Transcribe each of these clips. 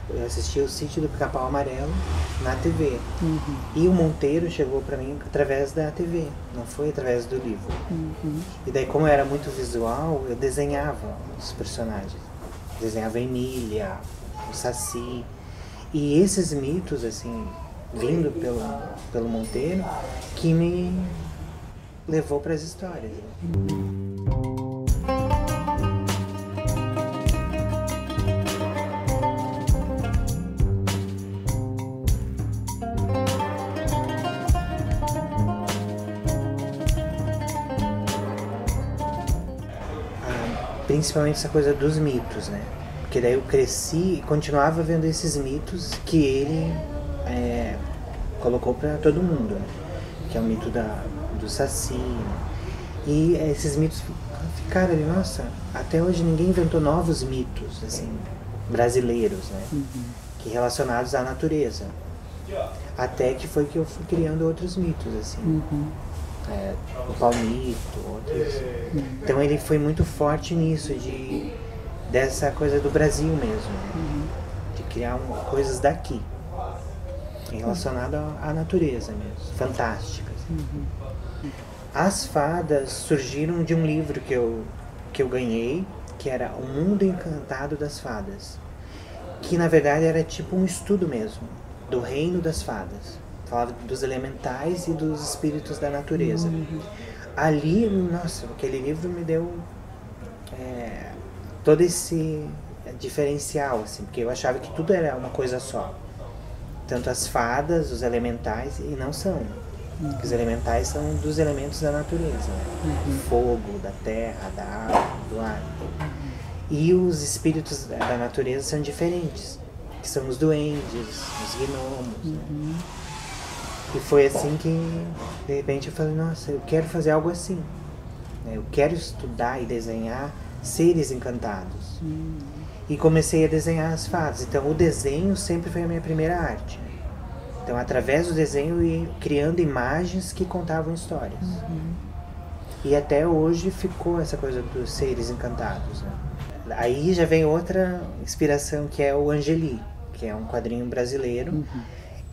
Eu assistia o Sítio do Pica-Pau Amarelo na TV. E o Monteiro chegou pra mim através da TV, não foi através do livro. E daí, como eu era muito visual, eu desenhava os personagens. Desenhava a Emília, o Saci. E esses mitos, assim, vindo pelo Monteiro, que me levou para as histórias. Principalmente essa coisa dos mitos, né? Porque daí eu cresci e continuava vendo esses mitos que ele colocou para todo mundo, né? Que é o mito do Saci, né? E esses mitos ficaram ali, nossa, até hoje ninguém inventou novos mitos, assim, brasileiros, né? Que relacionados à natureza. Até que foi que eu fui criando outros mitos, assim. O Palmito, outros. Então ele foi muito forte nisso, dessa coisa do Brasil mesmo, né? De criar coisas daqui, relacionadas à natureza mesmo, fantásticas. As fadas surgiram de um livro que eu ganhei, que era O Mundo Encantado das Fadas, que na verdade era tipo um estudo mesmo, do reino das fadas. Falava dos elementais e dos espíritos da natureza. Ali, nossa, aquele livro me deu todo esse diferencial, assim, porque eu achava que tudo era uma coisa só. Tanto as fadas, os elementais, e não são. Os elementais são dos elementos da natureza, né? Do fogo, da terra, da água, do ar. E os espíritos da natureza são diferentes, que são os duendes, os gnomos, né? E foi assim que, de repente, eu falei, nossa, eu quero fazer algo assim. Eu quero estudar e desenhar seres encantados. E comecei a desenhar as fadas. Então, o desenho sempre foi a minha primeira arte. Então, através do desenho, eu ia criando imagens que contavam histórias. E até hoje ficou essa coisa dos seres encantados, né? Aí já vem outra inspiração, que é o Angeli, que é um quadrinho brasileiro.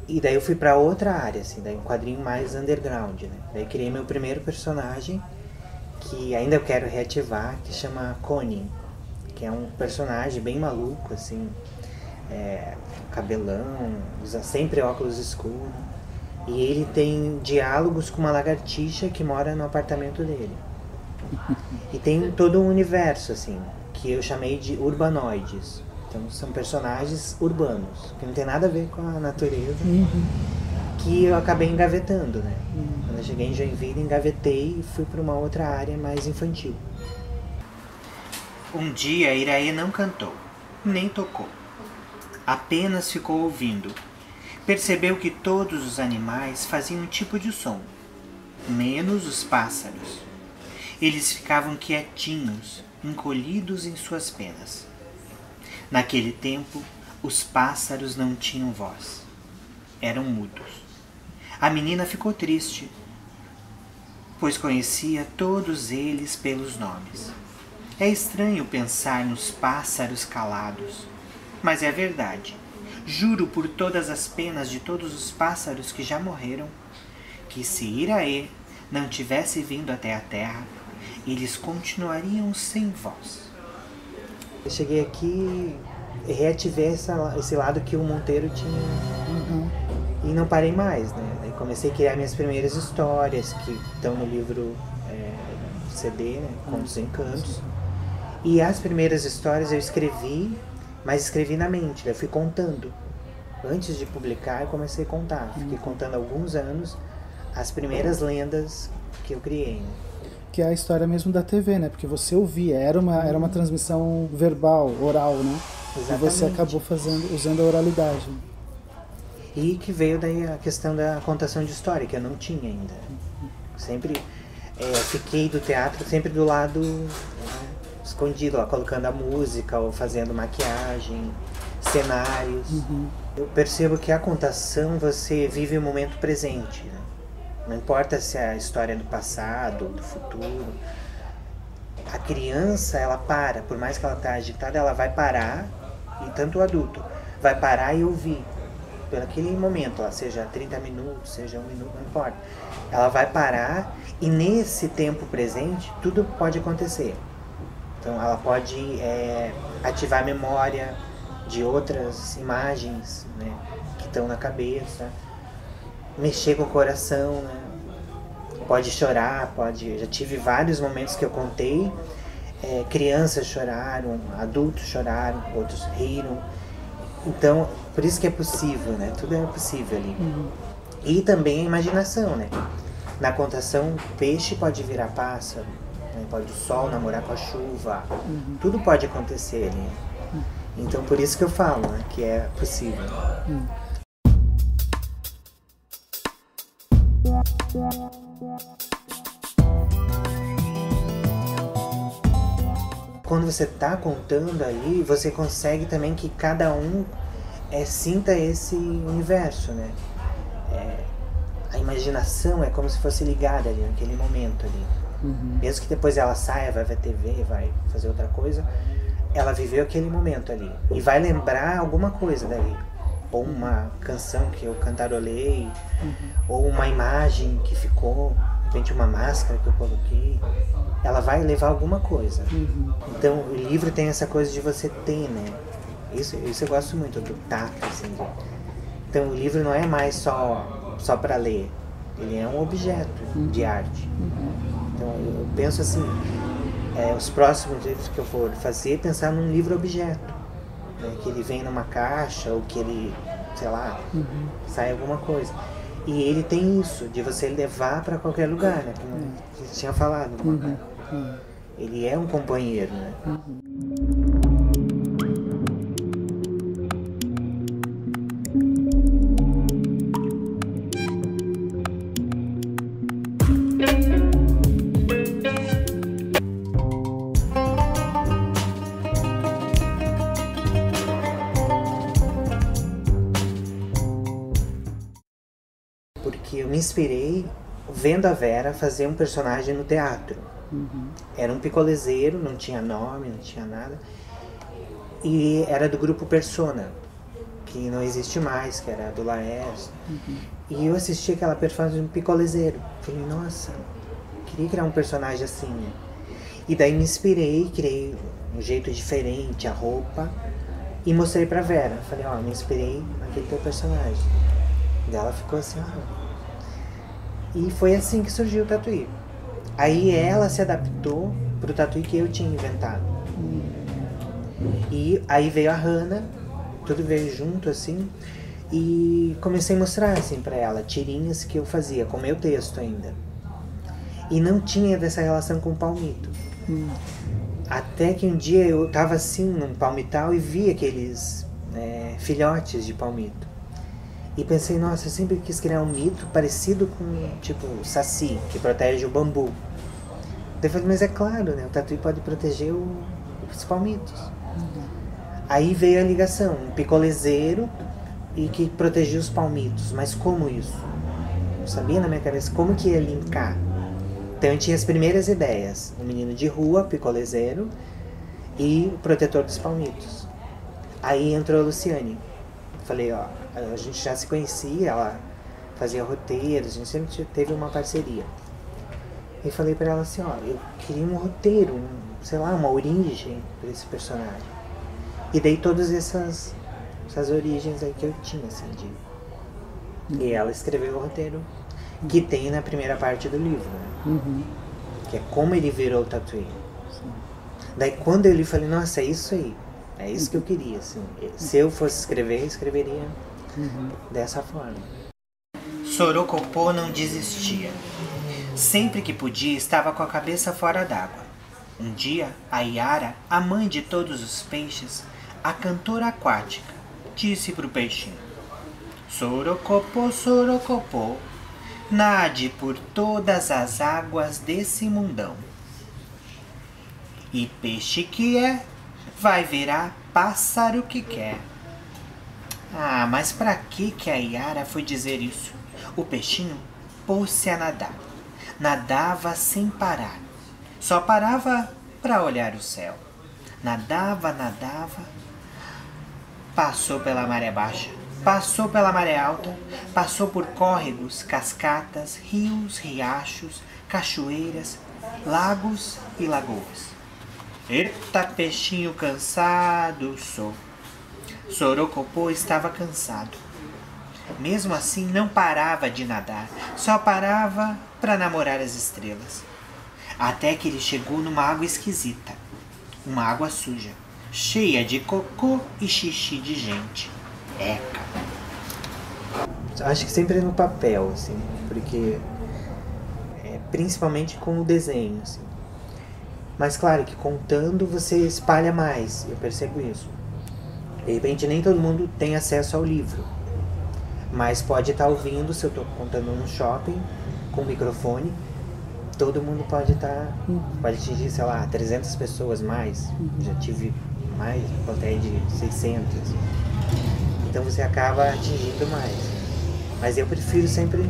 E daí eu fui pra outra área, assim, daí um quadrinho mais underground, né? Daí criei meu primeiro personagem, que ainda eu quero reativar, que chama Connie, que é um personagem bem maluco, assim, cabelão, usa sempre óculos escuros. E ele tem diálogos com uma lagartixa que mora no apartamento dele. E tem todo um universo, assim, que eu chamei de urbanoides. Então são personagens urbanos, que não tem nada a ver com a natureza, que eu acabei engavetando, né? Quando eu cheguei em Joinville, engavetei e fui para uma outra área mais infantil. Um dia Iraê não cantou, nem tocou. Apenas ficou ouvindo. Percebeu que todos os animais faziam um tipo de som, menos os pássaros. Eles ficavam quietinhos, encolhidos em suas penas. Naquele tempo, os pássaros não tinham voz. Eram mudos. A menina ficou triste, pois conhecia todos eles pelos nomes. É estranho pensar nos pássaros calados, mas é verdade. Juro por todas as penas de todos os pássaros que já morreram, que se Iraê não tivesse vindo até a terra, eles continuariam sem voz. Eu cheguei aqui e reativei esse lado que o Monteiro tinha. E não parei mais, né? Daí comecei a criar minhas primeiras histórias, que estão no livro CD, né? Contos e Encantos. E as primeiras histórias eu escrevi, mas escrevi na mente, eu fui contando. Antes de publicar, eu comecei a contar. Fiquei contando alguns anos as primeiras lendas que eu criei, né? Que é a história mesmo da TV, né? Porque você ouvia, era uma transmissão verbal, oral, né? Exatamente. E você acabou usando a oralidade. E que veio daí a questão da contação de história, que eu não tinha ainda. Sempre fiquei do teatro sempre do lado escondido, ó, colocando a música ou fazendo maquiagem, cenários. Eu percebo que a contação você vive o momento presente, né? Não importa se é a história do passado ou do futuro. A criança, ela para, por mais que ela tá agitada, ela vai parar, e tanto o adulto vai parar e ouvir. Pelo aquele momento lá, seja 30 minutos, seja 1 minuto, não importa. Ela vai parar e nesse tempo presente, tudo pode acontecer. Então ela pode ativar a memória de outras imagens, né, que estão na cabeça, mexer com o coração, né? Pode chorar, já tive vários momentos que eu contei, crianças choraram, adultos choraram, outros riram. Então, por isso que é possível, né? Tudo é possível ali. E também a imaginação, né? Na contação, peixe pode virar pássaro, né? Pode o sol namorar com a chuva, tudo pode acontecer ali. Então, por isso que eu falo, né? Que é possível. Quando você está contando aí, você consegue também que cada um sinta esse universo, né? A imaginação é como se fosse ligada ali naquele momento ali. Mesmo que depois ela saia, vai ver TV, vai fazer outra coisa, ela viveu aquele momento ali e vai lembrar alguma coisa dali. Ou uma canção que eu cantarolei, ou uma imagem que ficou, de repente uma máscara que eu coloquei. Ela vai levar alguma coisa. Então o livro tem essa coisa de você ter, né? Isso eu gosto muito do tato, assim. Então o livro não é mais só para ler. Ele é um objeto de arte. Então eu penso assim, os próximos livros que eu for fazer, pensar num livro-objeto. Né? Que ele vem numa caixa, ou que ele, sei lá, sai alguma coisa. E ele tem isso, de você levar para qualquer lugar, né? Como você tinha falado. Ele é um companheiro, né? Porque eu me inspirei vendo a Vera fazer um personagem no teatro. Era um picolezeiro, não tinha nome, não tinha nada. E era do grupo Persona, que não existe mais, que era do Laércio. E eu assisti aquela performance de um picolezeiro. Falei, nossa, queria criar um personagem assim, né? E daí me inspirei, criei um jeito diferente, a roupa, e mostrei pra Vera. Falei, me inspirei naquele teu personagem. E ela ficou assim, E foi assim que surgiu o Tatuí. Aí ela se adaptou pro Tatuí que eu tinha inventado. E aí veio a Hannah, tudo veio junto assim, e comecei a mostrar assim pra ela tirinhas que eu fazia, com meu texto ainda. E não tinha dessa relação com o palmito. Até que um dia eu tava assim num palmital e vi aqueles filhotes de palmito. E pensei, nossa, eu sempre quis criar um mito parecido com, tipo, o saci, que protege o bambu. Daí eu falei, mas é claro, né? O Tatuí pode proteger os palmitos. Aí veio a ligação, um picolezeiro e que protegia os palmitos. Mas como isso? Não sabia na minha cabeça como que ia linkar. Então eu tinha as primeiras ideias. Um menino de rua, picolezeiro, e o protetor dos palmitos. Aí entrou a Luciane. Falei, a gente já se conhecia, ela fazia roteiros, a gente sempre teve uma parceria. E falei pra ela assim, eu queria um roteiro, sei lá, uma origem pra esse personagem. E dei todas essas origens aí que eu tinha, assim, E ela escreveu o roteiro que tem na primeira parte do livro, né? Que é como ele virou o Tatuí. Daí quando eu li, falei, nossa, é isso aí. É isso que eu queria, assim. Se eu fosse escrever, escreveria dessa forma. Sorocopô não desistia. Sempre que podia, estava com a cabeça fora d'água. Um dia, a Yara, a mãe de todos os peixes, a cantora aquática, disse para o peixinho: Sorocopô, nade por todas as águas desse mundão. E peixe que vai virar pássaro que quer. Mas para que a Yara foi dizer isso? O peixinho pôs-se a nadar. Nadava sem parar. Só parava para olhar o céu. Nadava. passou pela maré baixa, passou pela maré alta, passou por córregos, cascatas, rios, riachos, cachoeiras, lagos e lagoas. Eita, peixinho cansado sou. Sorocopô estava cansado. Mesmo assim, não parava de nadar, só parava para namorar as estrelas. Até que ele chegou numa água esquisita, uma água suja, cheia de cocô e xixi de gente. Eca. Acho que sempre no papel, assim, porque principalmente com o desenho, assim. Mas claro que contando você espalha mais, eu percebo isso. De repente nem todo mundo tem acesso ao livro, mas pode estar ouvindo, se eu estou contando num shopping, com microfone, todo mundo pode estar, pode atingir, sei lá, 300 pessoas mais. Já tive mais, plateia de 600. Então você acaba atingindo mais. Mas eu prefiro sempre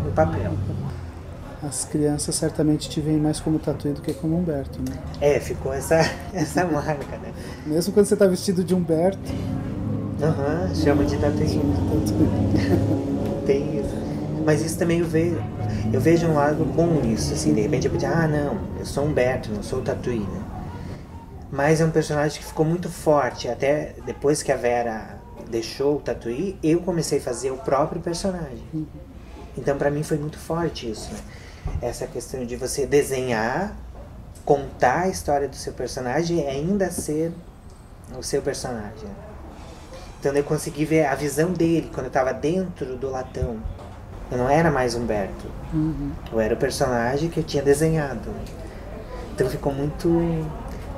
no papel. As crianças certamente te veem mais como Tatuí do que como Humberto, né? Ficou essa marca, né? Mesmo quando você tá vestido de Humberto. Chama de Tatuí. Tem isso. Mas isso também eu vejo um lado bom nisso, assim, de repente eu podia, não, eu sou Humberto, não sou o Tatuí, né? Mas é um personagem que ficou muito forte, até depois que a Vera deixou o Tatuí, eu comecei a fazer o próprio personagem. Então pra mim foi muito forte isso, né? Essa questão de você desenhar, contar a história do seu personagem e ainda ser o seu personagem. Então eu consegui ver a visão dele quando eu estava dentro do latão. Eu não era mais Humberto. Eu era o personagem que eu tinha desenhado. Então ficou muito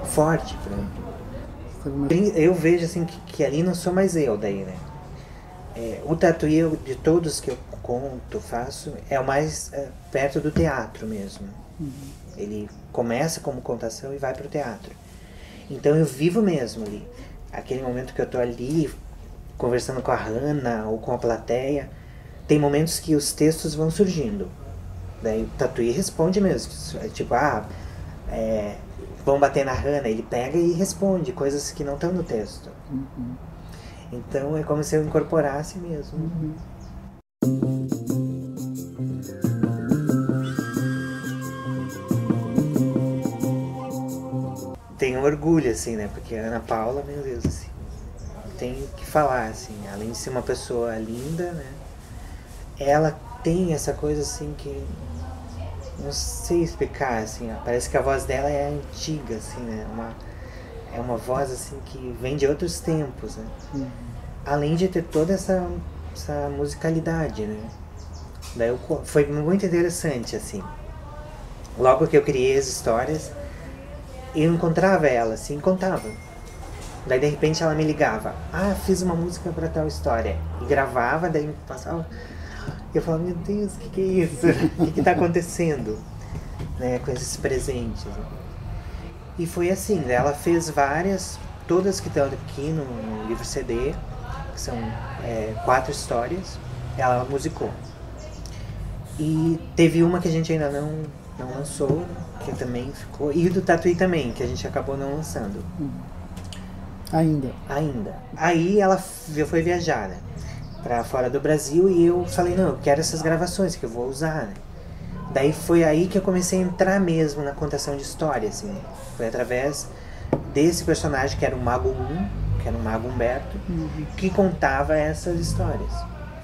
forte pra mim. Eu vejo assim que ali não sou mais eu daí, né? O Tatuí, de todos que eu conto, faço, é o mais perto do teatro mesmo. Ele começa como contação e vai pro teatro. Então eu vivo mesmo ali. Aquele momento que eu tô ali, conversando com a Hannah ou com a plateia, tem momentos que os textos vão surgindo. Daí o Tatuí responde mesmo. Tipo, vão bater na Hannah, ele pega e responde coisas que não estão no texto. Então é como se eu incorporasse mesmo. Tenho orgulho, assim, né? Porque a Ana Paula, meu Deus, assim, tem que falar, assim, além de ser uma pessoa linda, né? Ela tem essa coisa, assim, que não sei explicar, assim, parece que a voz dela é antiga, assim, né? É uma voz, assim, que vem de outros tempos, né? Além de ter toda essa musicalidade, né? Daí foi muito interessante, assim. Logo que eu criei as histórias, eu encontrava ela, assim, contava. Daí, de repente, ela me ligava. Fiz uma música pra tal história. E gravava, daí me passava. E eu falava, meu Deus, o que é isso? O que tá acontecendo? Né, com esses presentes. E foi assim, né? Ela fez várias, todas que estão aqui no livro CD, que são 4 histórias, ela musicou. E teve uma que a gente ainda não lançou, que também ficou, e do Tatuí também, que a gente acabou não lançando. Ainda. Aí ela foi viajar, né, pra fora do Brasil, e eu falei, não, eu quero essas gravações que eu vou usar, né. Daí foi aí que eu comecei a entrar mesmo na contação de história, assim. Foi através desse personagem que era o Mago 1, que era o Mago Humberto, que contava essas histórias.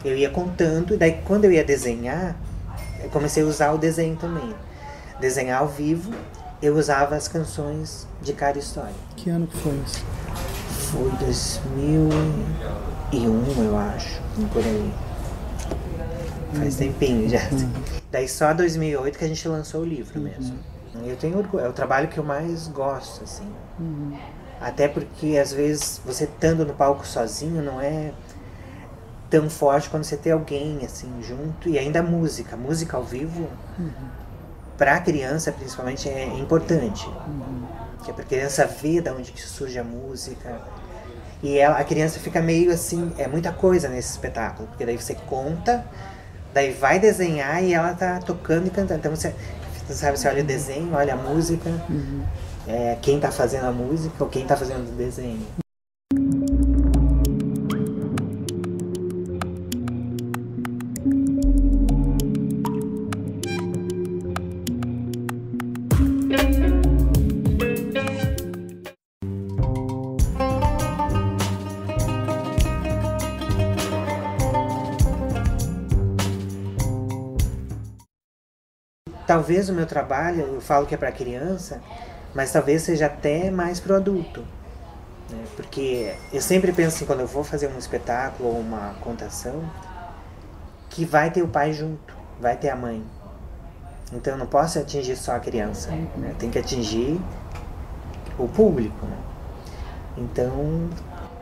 Eu ia contando, e daí quando eu ia desenhar, eu comecei a usar o desenho também. Desenhar ao vivo, eu usava as canções de cada história. Que ano que foi isso? Foi 2001, eu acho, por aí. Faz tempinho já. Daí só 2008 que a gente lançou o livro mesmo. Eu tenho orgulho, é o trabalho que eu mais gosto, assim. Até porque às vezes você estando no palco sozinho não é tão forte quando você tem alguém assim junto, e ainda a música ao vivo, pra criança principalmente é importante. Que é pra criança ver de onde que surge a música. E a criança fica meio assim, é muita coisa nesse espetáculo, porque daí você conta, daí vai desenhar e ela tá tocando e cantando. Então você olha o desenho, olha a música, quem tá fazendo a música ou quem tá fazendo o desenho. talvez o meu trabalho, eu falo que é para criança, mas talvez seja até mais para o adulto. Né? Porque eu sempre penso assim, quando eu vou fazer um espetáculo ou uma contação, que vai ter o pai junto, vai ter a mãe. Então eu não posso atingir só a criança, né? Tem que atingir o público. Né? Então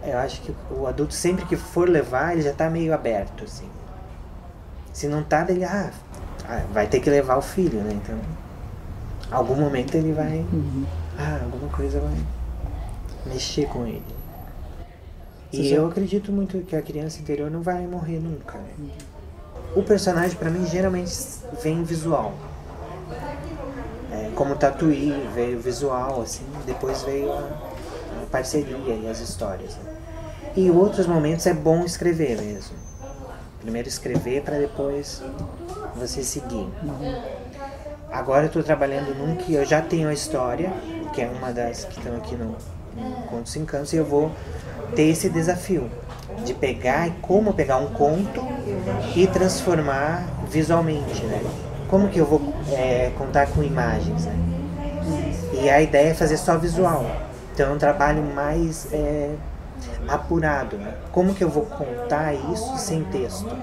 eu acho que o adulto sempre que for levar, ele já está meio aberto. Assim. Se não está, ele vai ter que levar o filho. Né? Então, algum momento ele vai... alguma coisa vai mexer com ele. E eu acredito muito que a criança interior não vai morrer nunca. Né? O personagem, para mim, geralmente vem visual. Como Tatuí veio visual, assim, depois veio a parceria e as histórias. Né? E em outros momentos é bom escrever mesmo. Primeiro escrever para depois você seguir. Agora eu estou trabalhando num que eu já tenho a história, que é uma das que estão aqui no Contos Sem Cantos, e eu vou ter esse desafio de pegar um conto e transformar visualmente, né? Como que eu vou contar com imagens, né? E a ideia é fazer só visual. Então é um trabalho mais apurado, né? Como que eu vou contar isso sem texto?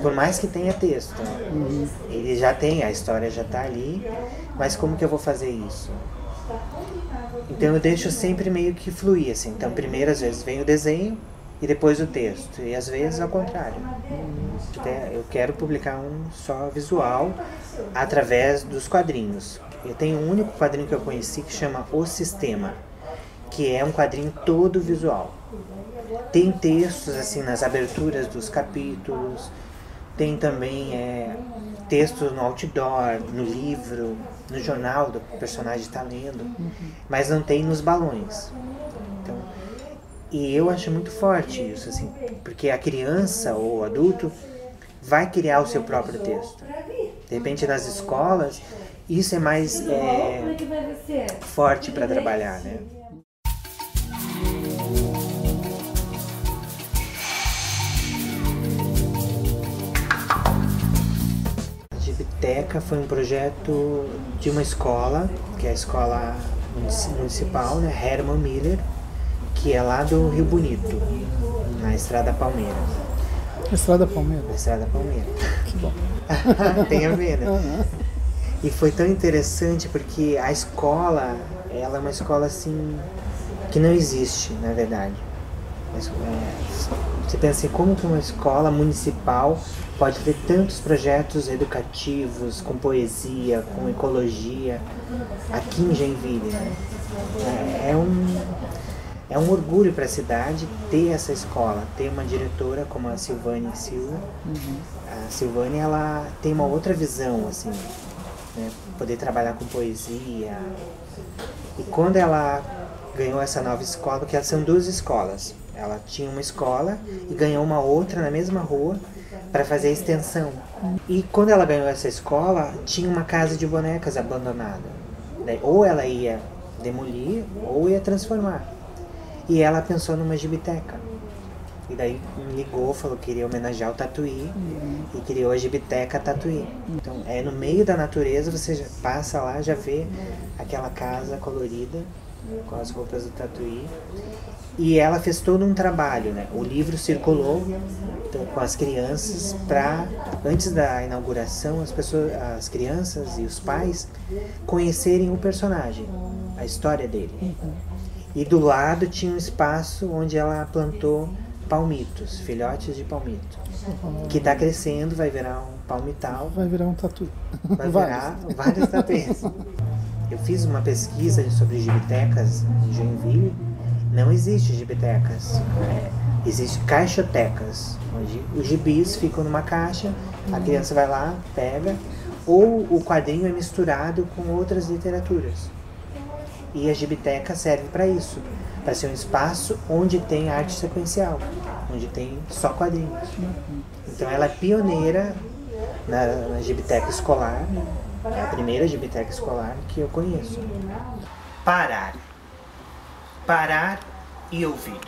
Por mais que tenha texto, né? Ele já tem, a história já está ali, mas como que eu vou fazer isso? Então eu deixo sempre meio que fluir, assim. Então primeiro às vezes vem o desenho e depois o texto, e às vezes ao contrário. Eu quero publicar um só visual através dos quadrinhos. Eu tenho um único quadrinho que eu conheci que chama O Sistema, que é um quadrinho todo visual. Tem textos assim nas aberturas dos capítulos, tem também textos no outdoor, no livro, no jornal do personagem está lendo, mas não tem nos balões. Então, e eu acho muito forte isso, assim, porque a criança ou o adulto vai criar o seu próprio texto. De repente nas escolas isso é mais forte para trabalhar, né? A Gibiteca foi um projeto de uma escola, que é a escola municipal, né, Herman Miller, que é lá do Rio Bonito, na Estrada Palmeira. Estrada Palmeira? Estrada Palmeira. Que bom. Tem a ver, né? E foi tão interessante porque a escola, ela é uma escola assim, que não existe, na verdade. Você pensa assim, como que uma escola municipal pode ter tantos projetos educativos, com poesia, com ecologia, aqui em Joinville, né? É um orgulho para a cidade ter essa escola, ter uma diretora como a Silvane Silva. A Silvane, ela tem uma outra visão, assim, né? Poder trabalhar com poesia. E quando ela ganhou essa nova escola, porque são duas escolas, ela tinha uma escola e ganhou uma outra na mesma rua para fazer a extensão. E quando ela ganhou essa escola, tinha uma casa de bonecas abandonada. Daí, ou ela ia demolir ou ia transformar. E ela pensou numa gibiteca. E daí me ligou, falou que queria homenagear o Tatuí e criou a Gibiteca Tatuí. Então, no meio da natureza, você já passa lá, já vê aquela casa colorida com as roupas do Tatuí. E ela fez todo um trabalho, né? O livro circulou com as crianças para, antes da inauguração, as crianças e os pais conhecerem o personagem, a história dele. E do lado tinha um espaço onde ela plantou palmitos, filhotes de palmito, que está crescendo, vai virar um palmital. Vai virar um tatu. Vai virar vários tatuês. Eu fiz uma pesquisa sobre gibitecas em Joinville. Não existe gibitecas. Existem caixotecas, onde os gibis ficam numa caixa, a criança vai lá, pega, ou o quadrinho é misturado com outras literaturas. E a gibiteca serve para isso, para ser um espaço onde tem arte sequencial, onde tem só quadrinhos. Então ela é pioneira na gibiteca escolar, é a primeira gibiteca escolar que eu conheço. Parar. Parar e ouvir.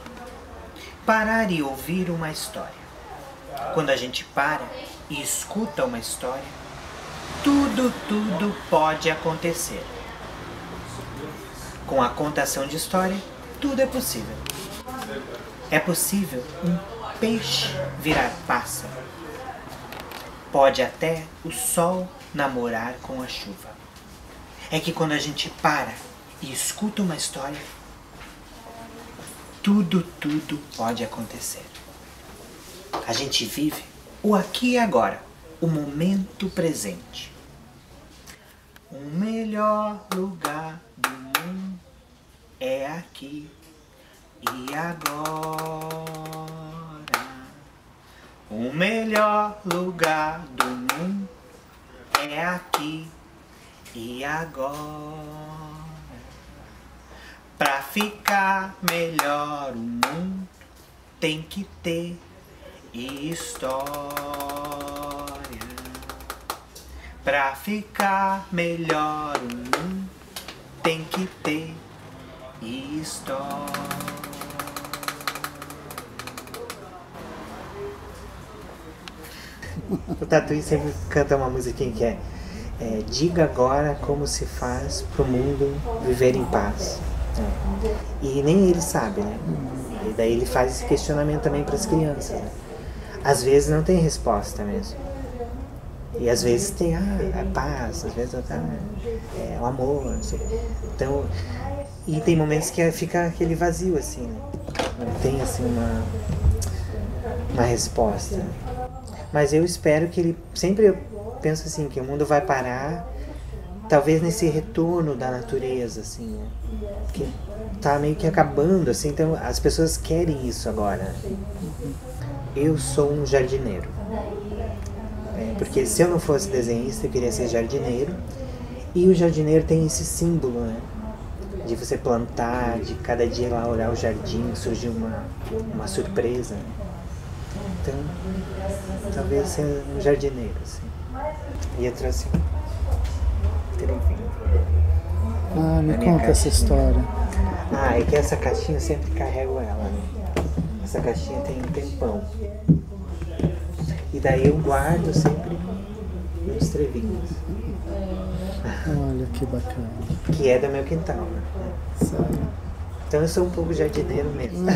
Parar e ouvir uma história. Quando a gente para e escuta uma história, tudo pode acontecer. Com a contação de história, tudo é possível. É possível um peixe virar pássaro. Pode até o sol namorar com a chuva. É que quando a gente para e escuta uma história, tudo pode acontecer. A gente vive o aqui e agora, o momento presente. O melhor lugar do mundo é aqui e agora. O melhor lugar do mundo é aqui e agora. Pra ficar melhor o mundo tem que ter história. Pra ficar melhor o mundo tem que ter história. O Tatuí sempre canta uma musiquinha que é diga agora como se faz pro mundo viver em paz. E nem ele sabe, né? E daí ele faz esse questionamento também para as crianças, né? Às vezes não tem resposta mesmo. E às vezes tem a paz, às vezes o amor, não sei. Então, e tem momentos que fica aquele vazio assim, né? Não tem assim uma resposta. Mas eu espero que ele sempre, eu penso assim, que o mundo vai parar talvez nesse retorno da natureza, assim, né? Que tá meio que acabando, assim, então as pessoas querem isso agora. Eu sou um jardineiro. Porque se eu não fosse desenhista, eu queria ser jardineiro. E o jardineiro tem esse símbolo, né? De você plantar, de cada dia lá olhar o jardim, surgir uma surpresa. Então, talvez ser um jardineiro, assim. E eu trouxe me conta essa história. É que essa caixinha eu sempre carrego ela, né? Essa caixinha tem um tempão. E daí eu guardo sempre os trevinhos. Olha que bacana. Que é do meu quintal, né? Sério. Então eu sou um pouco jardineiro mesmo.